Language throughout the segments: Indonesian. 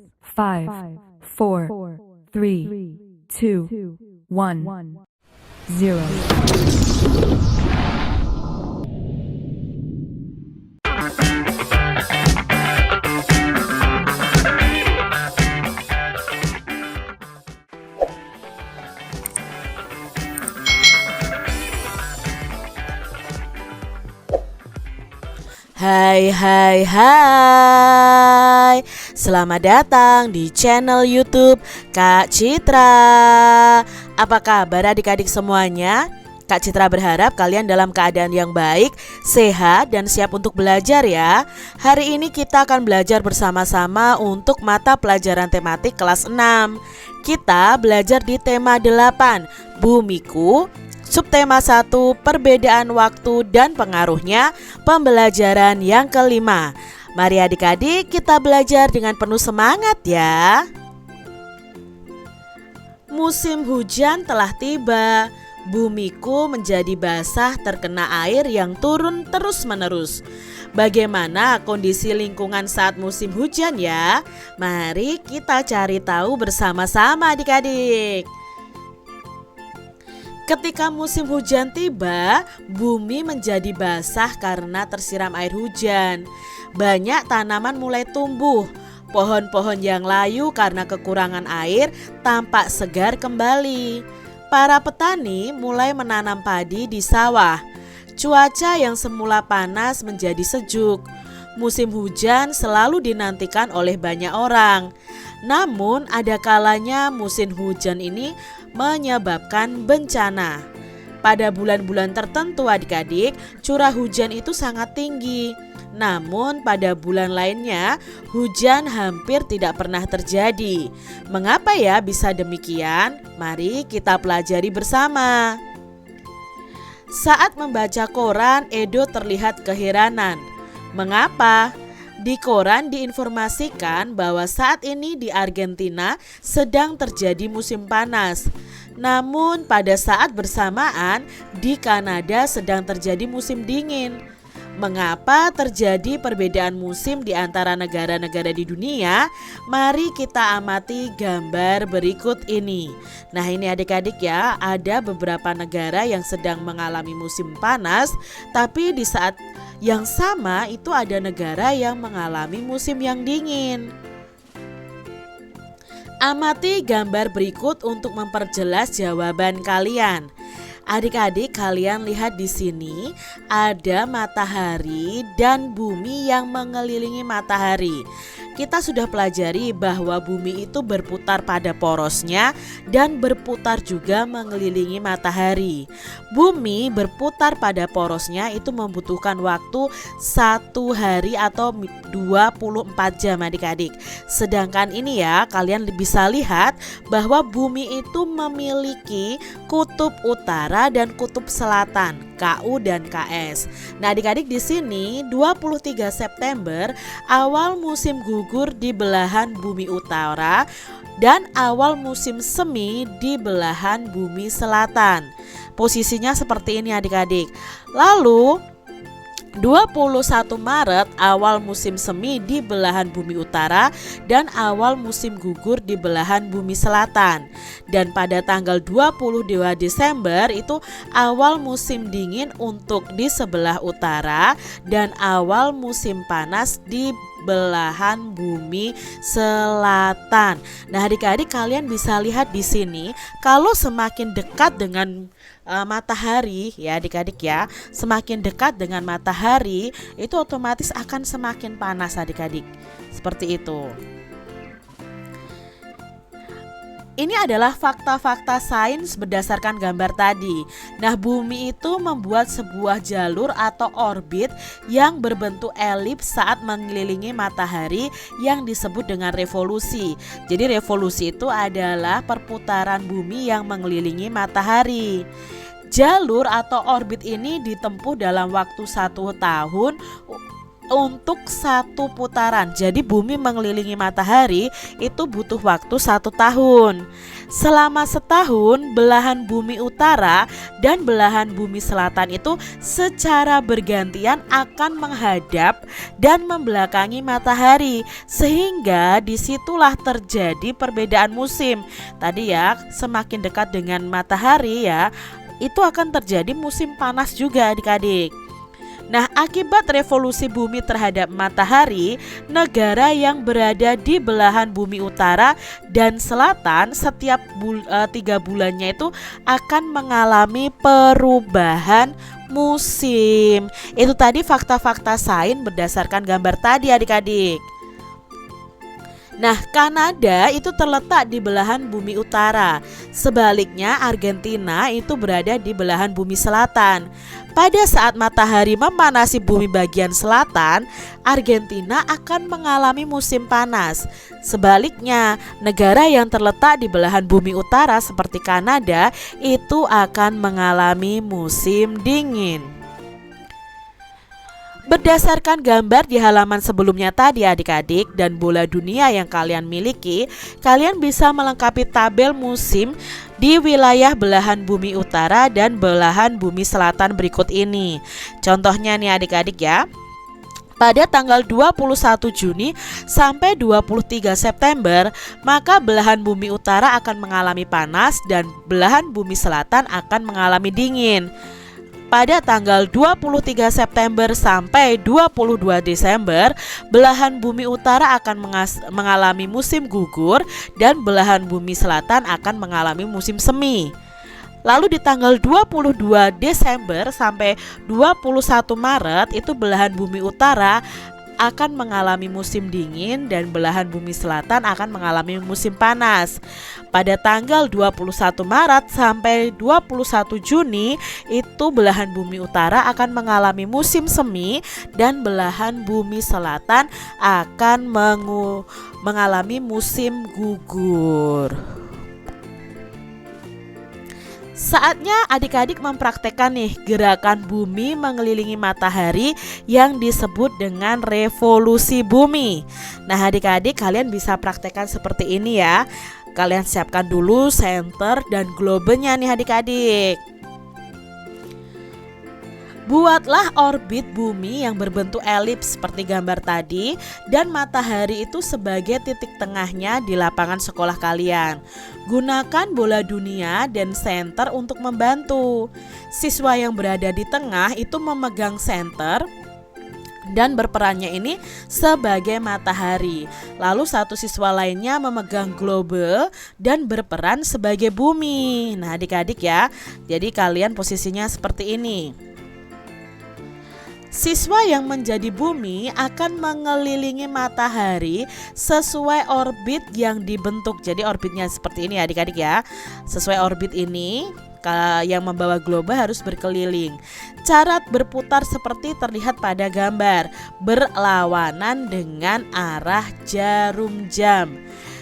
5, 4, 3, 2, 1, 0. Hai, selamat datang di channel YouTube Kak Citra. Apa kabar adik-adik semuanya? Kak Citra berharap kalian dalam keadaan yang baik, sehat, dan siap untuk belajar ya. Hari ini kita akan belajar bersama-sama untuk mata pelajaran tematik kelas 6. Kita belajar di tema 8, Bumiku. Subtema 1, perbedaan waktu dan pengaruhnya, pembelajaran yang kelima. Mari adik-adik kita belajar dengan penuh semangat ya. Musim hujan telah tiba. Bumiku menjadi basah terkena air yang turun terus-menerus. Bagaimana kondisi lingkungan saat musim hujan ya? Mari kita cari tahu bersama-sama adik-adik. Ketika musim hujan tiba, bumi menjadi basah karena tersiram air hujan. Banyak tanaman mulai tumbuh. Pohon-pohon yang layu karena kekurangan air tampak segar kembali. Para petani mulai menanam padi di sawah. Cuaca yang semula panas menjadi sejuk. Musim hujan selalu dinantikan oleh banyak orang. Namun ada kalanya musim hujan ini menyebabkan bencana. Pada bulan-bulan tertentu adik-adik, curah hujan itu sangat tinggi. Namun pada bulan lainnya hujan hampir tidak pernah terjadi. Mengapa ya bisa demikian? Mari kita pelajari bersama. Saat membaca koran, Edo terlihat keheranan. Mengapa? Di koran diinformasikan bahwa saat ini di Argentina sedang terjadi musim panas. Namun pada saat bersamaan di Kanada sedang terjadi musim dingin. Mengapa terjadi perbedaan musim di antara negara-negara di dunia? Mari kita amati gambar berikut ini. Nah ini adik-adik ya, ada beberapa negara yang sedang mengalami musim panas, tapi di saat yang sama itu ada negara yang mengalami musim yang dingin. Amati gambar berikut untuk memperjelas jawaban kalian. Adik-adik kalian lihat di sini ada matahari dan bumi yang mengelilingi matahari. Kita sudah pelajari bahwa bumi itu berputar pada porosnya dan berputar juga mengelilingi matahari. Bumi berputar pada porosnya itu membutuhkan waktu 1 hari atau 24 jam adik-adik. Sedangkan ini ya kalian bisa lihat bahwa bumi itu memiliki kutub utara dan kutub selatan, KU dan KS. Nah adik-adik di sini 23 September awal musim gugur di belahan bumi utara dan awal musim semi di belahan bumi selatan. Posisinya seperti ini adik-adik. Lalu 21 Maret awal musim semi di belahan bumi utara dan awal musim gugur di belahan bumi selatan. Dan pada tanggal 22 Desember itu awal musim dingin untuk di sebelah utara dan awal musim panas di belahan bumi selatan. Nah, adik-adik kalian bisa lihat di sini kalau semakin dekat dengan matahari ya adik-adik ya, semakin dekat dengan matahari itu otomatis akan semakin panas adik-adik. Seperti itu. Ini adalah fakta-fakta sains berdasarkan gambar tadi. Nah, bumi itu membuat sebuah jalur atau orbit yang berbentuk elips saat mengelilingi matahari yang disebut dengan revolusi. Jadi revolusi itu adalah perputaran bumi yang mengelilingi matahari. Jalur atau orbit ini ditempuh dalam waktu 1 tahun untuk satu putaran. Jadi bumi mengelilingi matahari itu butuh waktu 1 tahun. Selama setahun, belahan bumi utara dan belahan bumi selatan itu secara bergantian akan menghadap dan membelakangi matahari, sehingga disitulah terjadi perbedaan musim. Tadi ya, semakin dekat dengan matahari ya, itu akan terjadi musim panas juga adik-adik. Nah, akibat revolusi bumi terhadap matahari, negara yang berada di belahan bumi utara dan selatan setiap 3 bulannya itu akan mengalami perubahan musim. Itu tadi fakta-fakta sains berdasarkan gambar tadi adik-adik. Nah, Kanada itu terletak di belahan bumi utara. Sebaliknya, Argentina itu berada di belahan bumi selatan. Pada saat matahari memanasi bumi bagian selatan, Argentina akan mengalami musim panas. Sebaliknya, negara yang terletak di belahan bumi utara seperti Kanada itu akan mengalami musim dingin. Berdasarkan gambar di halaman sebelumnya tadi adik-adik dan bola dunia yang kalian miliki, kalian bisa melengkapi tabel musim di wilayah belahan bumi utara dan belahan bumi selatan berikut ini. Contohnya nih adik-adik ya. Pada tanggal 21 Juni sampai 23 September, maka belahan bumi utara akan mengalami panas dan belahan bumi selatan akan mengalami dingin. Pada tanggal 23 September sampai 22 Desember, belahan bumi utara akan mengalami musim gugur dan belahan bumi selatan akan mengalami musim semi. Lalu di tanggal 22 Desember sampai 21 Maret itu belahan bumi utara akan mengalami musim dingin dan belahan bumi selatan akan mengalami musim panas. Pada tanggal 21 Maret sampai 21 Juni itu belahan bumi utara akan mengalami musim semi dan belahan bumi selatan akan mengalami musim gugur. Saatnya adik-adik mempraktekkan nih gerakan bumi mengelilingi matahari yang disebut dengan revolusi bumi. Nah adik-adik kalian bisa praktekkan seperti ini ya. Kalian siapkan dulu senter dan globenya nih adik-adik. Buatlah orbit bumi yang berbentuk elips seperti gambar tadi dan matahari itu sebagai titik tengahnya di lapangan sekolah kalian. Gunakan bola dunia dan senter untuk membantu. Siswa yang berada di tengah itu memegang senter dan berperannya ini sebagai matahari. Lalu satu siswa lainnya memegang globe dan berperan sebagai bumi. Nah adik-adik ya, jadi kalian posisinya seperti ini. Siswa yang menjadi bumi akan mengelilingi matahari sesuai orbit yang dibentuk. Jadi orbitnya seperti ini adik-adik ya. Sesuai orbit ini yang membawa globe harus berkeliling. Cara berputar seperti terlihat pada gambar, berlawanan dengan arah jarum jam.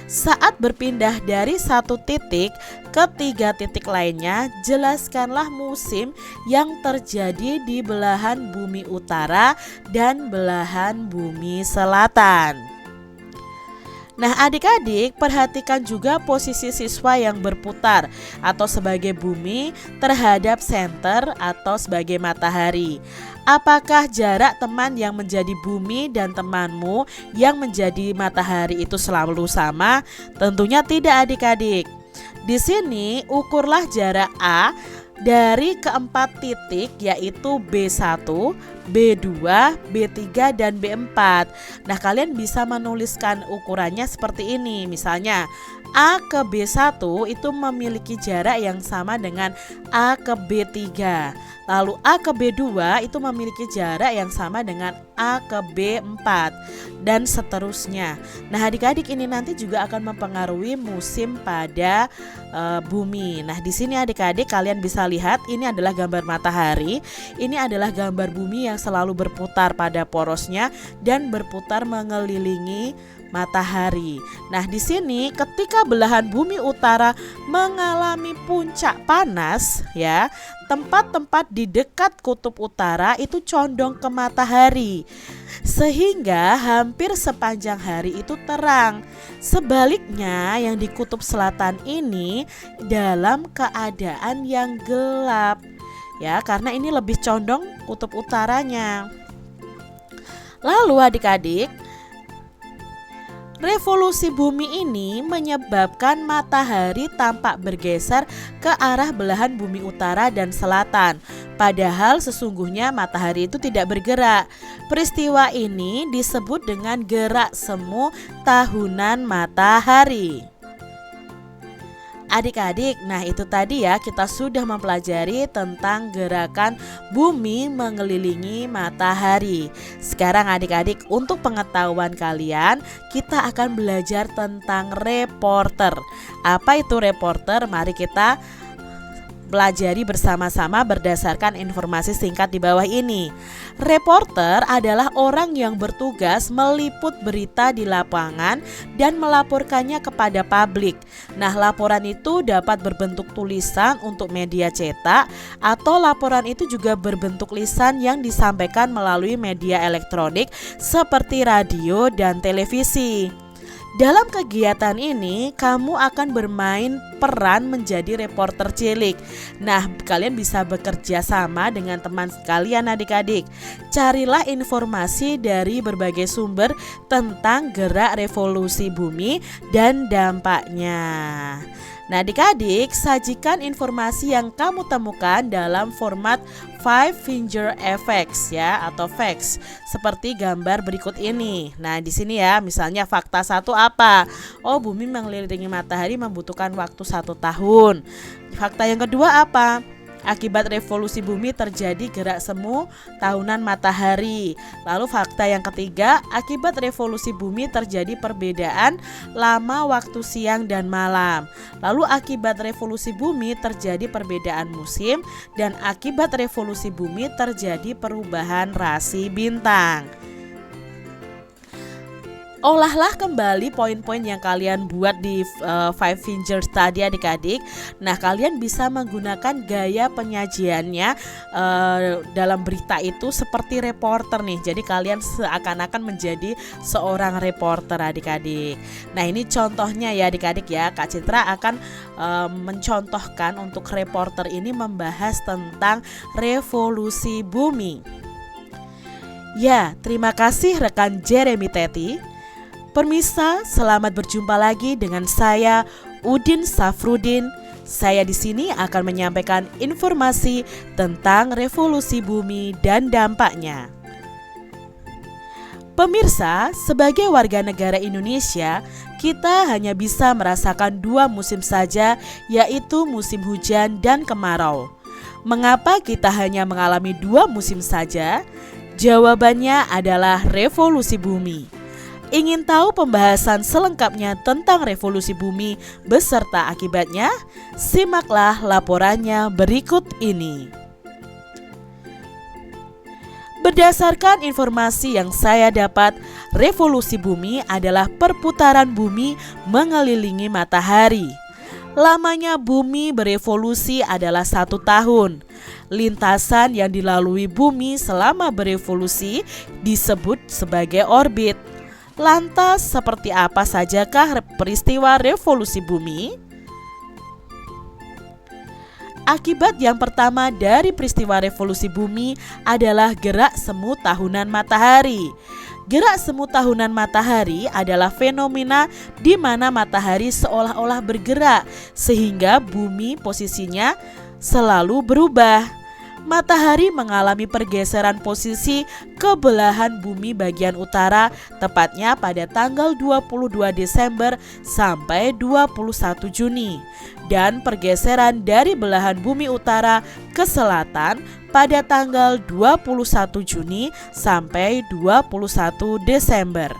Saat berpindah dari satu titik ke 3 titik lainnya, jelaskanlah musim yang terjadi di belahan bumi utara dan belahan bumi selatan. Nah adik-adik perhatikan juga posisi siswa yang berputar atau sebagai bumi terhadap senter atau sebagai matahari. Apakah jarak teman yang menjadi bumi dan temanmu yang menjadi matahari itu selalu sama? Tentunya tidak adik-adik. Di sini ukurlah jarak A dari keempat titik yaitu B1, B2, B3, dan B4. Nah kalian bisa menuliskan ukurannya seperti ini. Misalnya A ke B1 itu memiliki jarak yang sama dengan A ke B3. Lalu A ke B2 itu memiliki jarak yang sama dengan A ke B4 dan seterusnya. Nah adik-adik ini nanti juga akan mempengaruhi musim pada bumi. Nah di sini adik-adik kalian bisa lihat ini adalah gambar matahari. Ini adalah gambar bumi yang selalu berputar pada porosnya dan berputar mengelilingi matahari. Nah, di sini ketika belahan bumi utara mengalami puncak panas ya, tempat-tempat di dekat kutub utara itu condong ke matahari, sehingga hampir sepanjang hari itu terang. Sebaliknya yang di kutub selatan ini dalam keadaan yang gelap ya, karena ini lebih condong kutub utaranya. Lalu adik-adik, revolusi bumi ini menyebabkan matahari tampak bergeser ke arah belahan bumi utara dan selatan. Padahal sesungguhnya matahari itu tidak bergerak. Peristiwa ini disebut dengan gerak semu tahunan matahari. Adik-adik, nah itu tadi ya, kita sudah mempelajari tentang gerakan bumi mengelilingi matahari. Sekarang adik-adik, untuk pengetahuan kalian, kita akan belajar tentang reporter. Apa itu reporter? Mari kita pelajari bersama-sama berdasarkan informasi singkat di bawah ini. Reporter adalah orang yang bertugas meliput berita di lapangan dan melaporkannya kepada publik. Nah, laporan itu dapat berbentuk tulisan untuk media cetak, atau laporan itu juga berbentuk lisan yang disampaikan melalui media elektronik seperti radio dan televisi. Dalam kegiatan ini, kamu akan bermain peran menjadi reporter cilik. Nah, kalian bisa bekerja sama dengan teman kalian adik-adik. Carilah informasi dari berbagai sumber tentang gerak revolusi bumi dan dampaknya. Nah, adik-adik, sajikan informasi yang kamu temukan dalam format Five Finger Effects ya, atau facts, seperti gambar berikut ini. Nah, di sini ya, misalnya fakta 1 apa? Oh, bumi mengelilingi matahari membutuhkan waktu 1 tahun. Fakta yang kedua apa? Akibat revolusi bumi terjadi gerak semu tahunan matahari. Lalu fakta yang ketiga, akibat revolusi bumi terjadi perbedaan lama waktu siang dan malam. Lalu akibat revolusi bumi terjadi perbedaan musim, dan akibat revolusi bumi terjadi perubahan rasi bintang. Olahlah kembali poin-poin yang kalian buat di Five Fingers tadi adik-adik. Nah, kalian bisa menggunakan gaya penyajiannya dalam berita itu seperti reporter nih. Jadi kalian seakan-akan menjadi seorang reporter adik-adik. Nah, ini contohnya ya adik-adik ya. Kak Citra akan mencontohkan untuk reporter ini membahas tentang revolusi bumi. Ya, terima kasih rekan Jeremy Teti. Permisa, selamat berjumpa lagi dengan saya Udin Safrudin. Saya di sini akan menyampaikan informasi tentang revolusi bumi dan dampaknya. Pemirsa, sebagai warga negara Indonesia, kita hanya bisa merasakan 2 musim saja, yaitu musim hujan dan kemarau. Mengapa kita hanya mengalami 2 musim saja? Jawabannya adalah revolusi bumi. Ingin tahu pembahasan selengkapnya tentang revolusi bumi beserta akibatnya? Simaklah laporannya berikut ini. Berdasarkan informasi yang saya dapat, revolusi bumi adalah perputaran bumi mengelilingi matahari. Lamanya bumi berevolusi adalah 1 tahun. Lintasan yang dilalui bumi selama berevolusi disebut sebagai orbit. Lantas, seperti apa sajakah peristiwa revolusi bumi? Akibat yang pertama dari peristiwa revolusi bumi adalah gerak semu tahunan matahari. Gerak semu tahunan matahari adalah fenomena di mana matahari seolah-olah bergerak sehingga bumi posisinya selalu berubah. Matahari mengalami pergeseran posisi ke belahan bumi bagian utara tepatnya pada tanggal 22 Desember sampai 21 Juni dan pergeseran dari belahan bumi utara ke selatan pada tanggal 21 Juni sampai 21 Desember.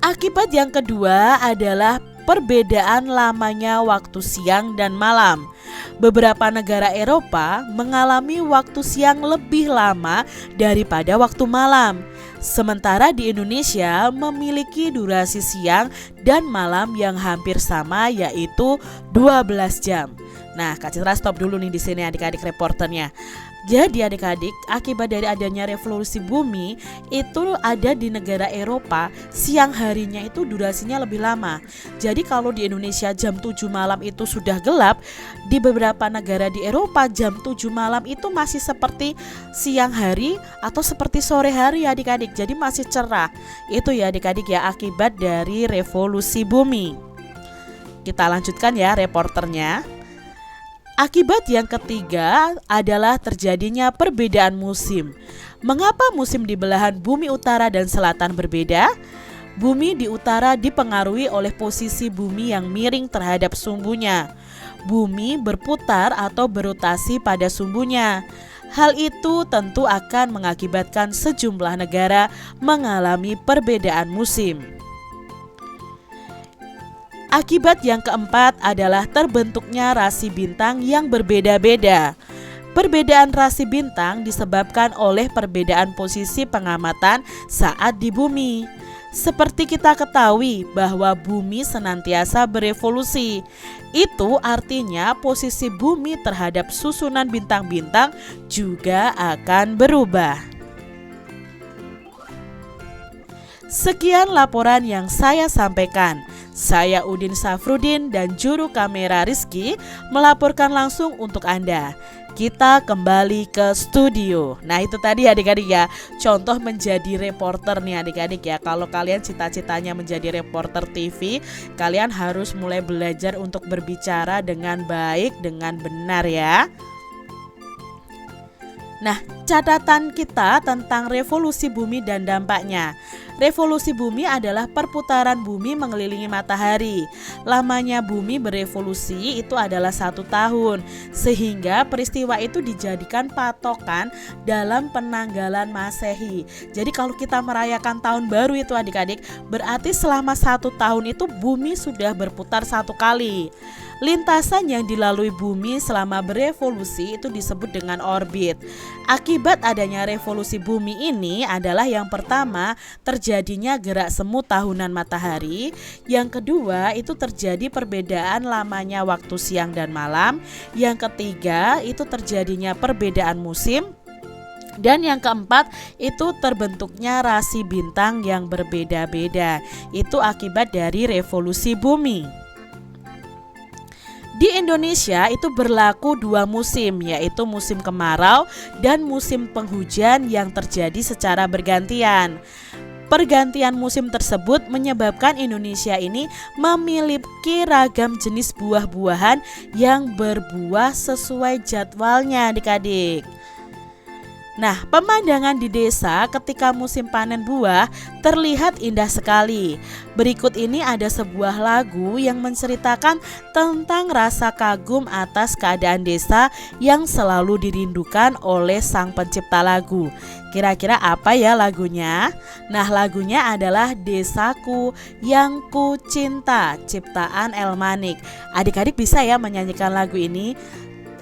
Akibat yang kedua adalah perbedaan lamanya waktu siang dan malam. Beberapa negara Eropa mengalami waktu siang lebih lama daripada waktu malam. Sementara di Indonesia memiliki durasi siang dan malam yang hampir sama, yaitu 12 jam. Nah, Kak Citra stop dulu nih di sini adik-adik reporternya. Jadi adik-adik, akibat dari adanya revolusi bumi itu ada di negara Eropa, siang harinya itu durasinya lebih lama. Jadi kalau di Indonesia jam 7 malam itu sudah gelap, di beberapa negara di Eropa jam 7 malam itu masih seperti siang hari atau seperti sore hari adik-adik. Jadi masih cerah. Itu ya adik-adik ya, akibat dari revolusi bumi. Kita lanjutkan ya reporternya. Akibat yang ketiga adalah terjadinya perbedaan musim. Mengapa musim di belahan bumi utara dan selatan berbeda? Bumi di utara dipengaruhi oleh posisi bumi yang miring terhadap sumbunya. Bumi berputar atau berotasi pada sumbunya. Hal itu tentu akan mengakibatkan sejumlah negara mengalami perbedaan musim. Akibat yang keempat adalah terbentuknya rasi bintang yang berbeda-beda. Perbedaan rasi bintang disebabkan oleh perbedaan posisi pengamatan saat di bumi. Seperti kita ketahui bahwa bumi senantiasa berevolusi. Itu artinya posisi bumi terhadap susunan bintang-bintang juga akan berubah. Sekian laporan yang saya sampaikan. Saya Udin Safrudin dan juru kamera Rizky melaporkan langsung untuk Anda. Kita kembali ke studio. Nah itu tadi adik-adik ya, contoh menjadi reporter nih adik-adik ya. Kalau kalian cita-citanya menjadi reporter TV, kalian harus mulai belajar untuk berbicara dengan baik, dengan benar ya. Nah, catatan kita tentang revolusi bumi dan dampaknya. Revolusi bumi adalah perputaran bumi mengelilingi matahari. Lamanya bumi berevolusi itu adalah 1 tahun, sehingga peristiwa itu dijadikan patokan dalam penanggalan Masehi. Jadi kalau kita merayakan tahun baru itu adik-adik, berarti selama 1 tahun itu bumi sudah berputar 1 kali. Lintasan yang dilalui bumi selama berevolusi itu disebut dengan orbit. Akibat adanya revolusi bumi ini adalah yang pertama terjadinya gerak semu tahunan matahari. Yang kedua itu terjadi perbedaan lamanya waktu siang dan malam. Yang ketiga itu terjadinya perbedaan musim. Dan yang keempat itu terbentuknya rasi bintang yang berbeda-beda. Itu akibat dari revolusi bumi. Di Indonesia itu berlaku 2 musim, yaitu musim kemarau dan musim penghujan yang terjadi secara bergantian. Pergantian musim tersebut menyebabkan Indonesia ini memiliki ragam jenis buah-buahan yang berbuah sesuai jadwalnya adik-adik. Nah, pemandangan di desa ketika musim panen buah terlihat indah sekali. Berikut ini ada sebuah lagu yang menceritakan tentang rasa kagum atas keadaan desa yang selalu dirindukan oleh sang pencipta lagu. Kira-kira apa ya lagunya? Nah, lagunya adalah Desaku Yang Ku Cinta, ciptaan Elmanik. Adik-adik bisa ya menyanyikan lagu ini.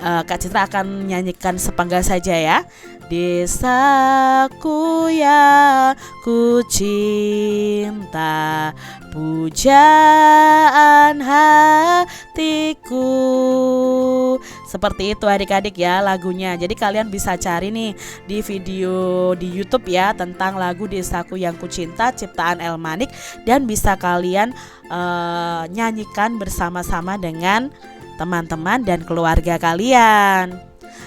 Kak Citra akan nyanyikan sepenggal saja ya. Desaku yang ku cinta, pujaan hatiku. Seperti itu adik-adik ya lagunya. Jadi kalian bisa cari nih di video di YouTube ya tentang lagu Desaku Yang Ku Cinta ciptaan Elmanik, dan bisa kalian nyanyikan bersama-sama dengan teman-teman dan keluarga kalian.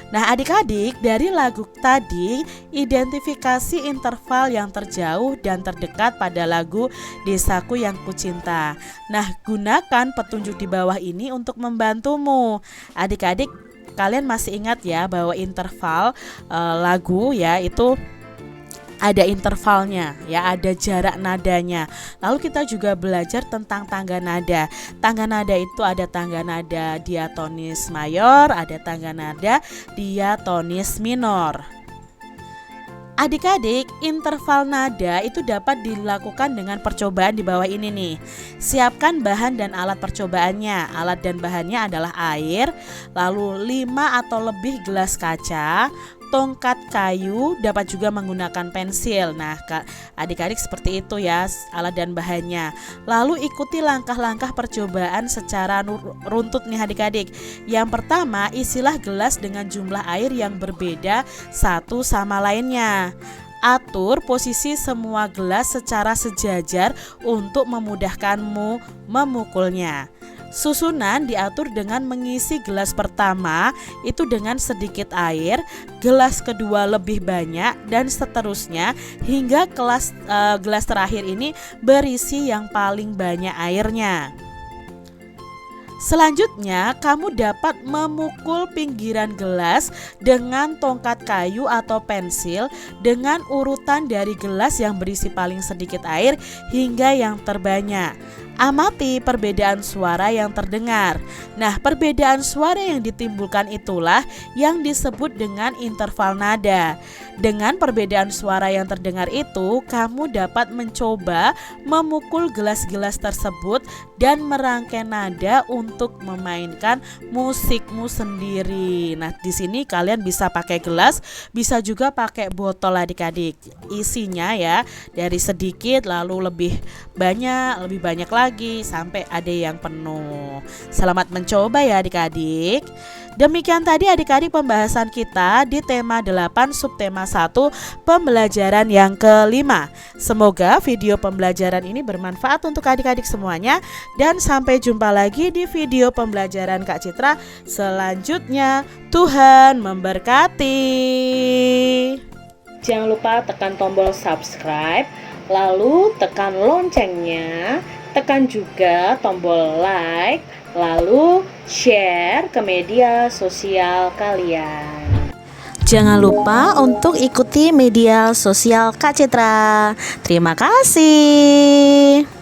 Nah adik-adik, dari lagu tadi identifikasi interval yang terjauh dan terdekat pada lagu Desaku Yang Ku Cinta. Nah gunakan petunjuk di bawah ini untuk membantumu. Adik-adik, kalian masih ingat ya bahwa interval lagu ya itu ada intervalnya ya, ada jarak nadanya. Lalu kita juga belajar tentang tangga nada. Tangga nada itu ada tangga nada diatonis mayor, ada tangga nada diatonis minor. Adik-adik, interval nada itu dapat dilakukan dengan percobaan di bawah ini nih. Siapkan bahan dan alat percobaannya. Alat dan bahannya adalah air, lalu 5 atau lebih gelas kaca, tongkat kayu, dapat juga menggunakan pensil. Nah, adik-adik seperti itu ya alat dan bahannya. Lalu ikuti langkah-langkah percobaan secara runtut nih adik-adik. Yang pertama, isilah gelas dengan jumlah air yang berbeda satu sama lainnya. Atur posisi semua gelas secara sejajar untuk memudahkanmu memukulnya. Susunan diatur dengan mengisi gelas pertama itu dengan sedikit air, gelas kedua lebih banyak, dan seterusnya hingga gelas terakhir ini berisi yang paling banyak airnya. Selanjutnya, kamu dapat memukul pinggiran gelas dengan tongkat kayu atau pensil dengan urutan dari gelas yang berisi paling sedikit air hingga yang terbanyak. Amati perbedaan suara yang terdengar. Nah, perbedaan suara yang ditimbulkan itulah yang disebut dengan interval nada. Dengan perbedaan suara yang terdengar itu, kamu dapat mencoba memukul gelas-gelas tersebut dan merangkai nada untuk memainkan musikmu sendiri. Nah, di sini kalian bisa pakai gelas, bisa juga pakai botol adik-adik. Isinya ya dari sedikit lalu lebih banyak lagi sampai ada yang penuh. Selamat mencoba ya adik-adik. Demikian tadi adik-adik pembahasan kita di tema 8 subtema 1 pembelajaran yang kelima. Semoga video pembelajaran ini bermanfaat untuk adik-adik semuanya, dan sampai jumpa lagi di video pembelajaran Kak Citra selanjutnya. Tuhan memberkati. Jangan lupa tekan tombol subscribe, lalu tekan loncengnya, tekan juga tombol like, lalu share ke media sosial kalian. Jangan lupa untuk ikuti media sosial Kak Citra. Terima kasih.